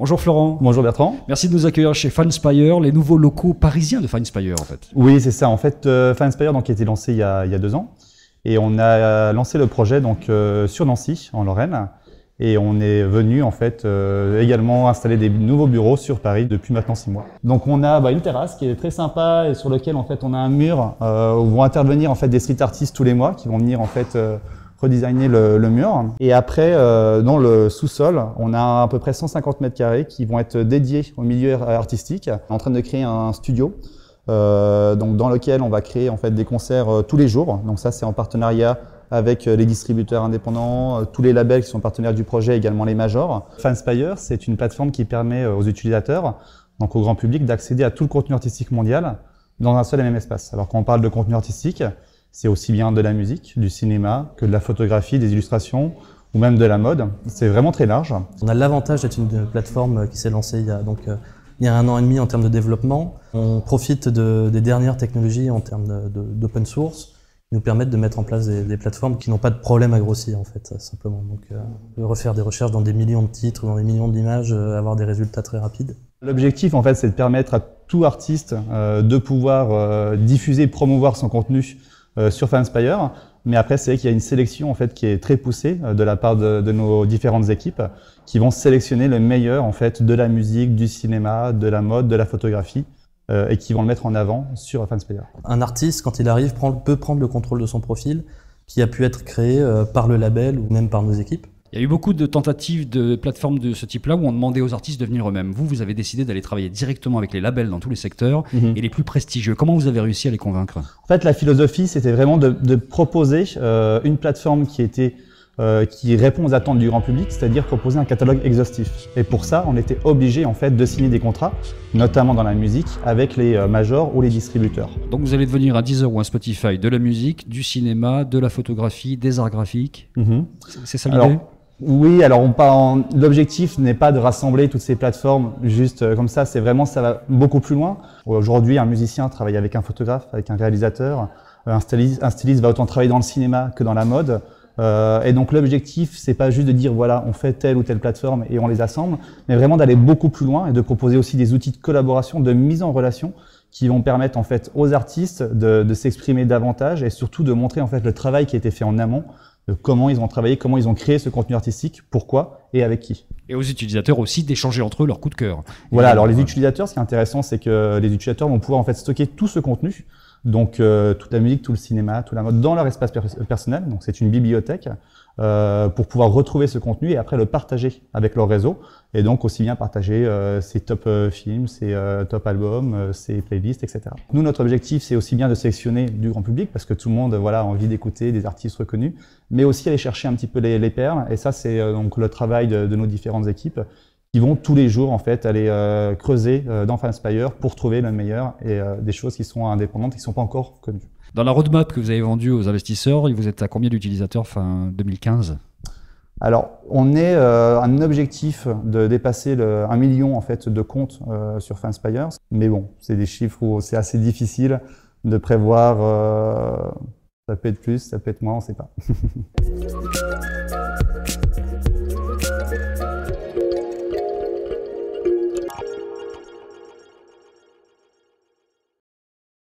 Bonjour Florent. Bonjour Bertrand. Merci de nous accueillir chez Finspire, les nouveaux locaux parisiens de Finspire en fait. Oui, c'est ça. En fait, Finspire donc, a été lancé il y a 2 ans. Et on a lancé le projet donc, sur Nancy, en Lorraine. Et on est venu en fait également installer des nouveaux bureaux sur Paris depuis maintenant 6 mois. Donc on a une terrasse qui est très sympa et sur lequel en fait on a un mur où vont intervenir en fait des street artistes tous les mois qui vont venir en fait redesigner le mur. Et après dans le sous-sol, on a à peu près 150 mètres carrés qui vont être dédiés au milieu artistique. On est en train de créer un studio donc dans lequel on va créer en fait des concerts tous les jours. Donc ça c'est en partenariat avec les distributeurs indépendants, tous les labels qui sont partenaires du projet, également les majors. Finspire, c'est une plateforme qui permet aux utilisateurs, donc au grand public, d'accéder à tout le contenu artistique mondial dans un seul et même espace. Alors quand on parle de contenu artistique, c'est aussi bien de la musique, du cinéma, que de la photographie, des illustrations, ou même de la mode. C'est vraiment très large. On a l'avantage d'être une plateforme qui s'est lancée il y a 1 an et demi en termes de développement. On profite des dernières technologies en termes d'open source, qui nous permettent de mettre en place des plateformes qui n'ont pas de problème à grossir en fait, simplement. Donc refaire des recherches dans des millions de titres, dans des millions d'images, avoir des résultats très rapides. L'objectif en fait c'est de permettre à tout artiste de pouvoir diffuser, promouvoir son contenu sur Finspire. Mais après c'est vrai qu'il y a une sélection en fait qui est très poussée de la part de nos différentes équipes qui vont sélectionner le meilleur en fait de la musique, du cinéma, de la mode, de la photographie. Et qui vont le mettre en avant sur Finspire. Un artiste, quand il arrive, peut prendre le contrôle de son profil, qui a pu être créé par le label ou même par nos équipes. Il y a eu beaucoup de tentatives de plateformes de ce type-là où on demandait aux artistes de venir eux-mêmes. Vous avez décidé d'aller travailler directement avec les labels dans tous les secteurs et les plus prestigieux. Comment vous avez réussi à les convaincre? En fait, la philosophie, c'était vraiment de proposer une plateforme qui répond aux attentes du grand public, c'est-à-dire proposer un catalogue exhaustif. Et pour ça, on était obligé en fait de signer des contrats, notamment dans la musique, avec les majors ou les distributeurs. Donc vous allez devenir un Deezer ou un Spotify de la musique, du cinéma, de la photographie, des arts graphiques. C'est ça l'idée? Oui, alors l'objectif n'est pas de rassembler toutes ces plateformes juste comme ça, c'est vraiment, ça va beaucoup plus loin. Aujourd'hui, un musicien travaille avec un photographe, avec un réalisateur, un styliste va autant travailler dans le cinéma que dans la mode. Et donc l'objectif, c'est pas juste de dire voilà, on fait telle ou telle plateforme et on les assemble, mais vraiment d'aller beaucoup plus loin et de proposer aussi des outils de collaboration, de mise en relation qui vont permettre en fait aux artistes de s'exprimer davantage et surtout de montrer en fait le travail qui a été fait en amont, de comment ils ont travaillé, comment ils ont créé ce contenu artistique, pourquoi et avec qui. Et aux utilisateurs aussi d'échanger entre eux leurs coups de cœur. Voilà, alors les utilisateurs, ce qui est intéressant, c'est que les utilisateurs vont pouvoir en fait stocker tout ce contenu. Donc toute la musique, tout le cinéma, toute la mode dans leur espace personnel. Donc c'est une bibliothèque pour pouvoir retrouver ce contenu et après le partager avec leur réseau. Et donc aussi bien partager ses top films, ses top albums, ses playlists, etc. Nous, notre objectif, c'est aussi bien de sélectionner du grand public parce que tout le monde a envie d'écouter des artistes reconnus, mais aussi aller chercher un petit peu les perles. Et ça, c'est donc le travail de nos différentes équipes qui vont tous les jours en fait aller creuser dans Finspire pour trouver le meilleur et des choses qui sont indépendantes, qui ne sont pas encore connues. Dans la roadmap que vous avez vendue aux investisseurs, vous êtes à combien d'utilisateurs fin 2015? Alors, on est un objectif de dépasser 1 million en fait de comptes sur Finspire, mais bon, c'est des chiffres où c'est assez difficile de prévoir. Ça peut être plus, ça peut être moins, on ne sait pas.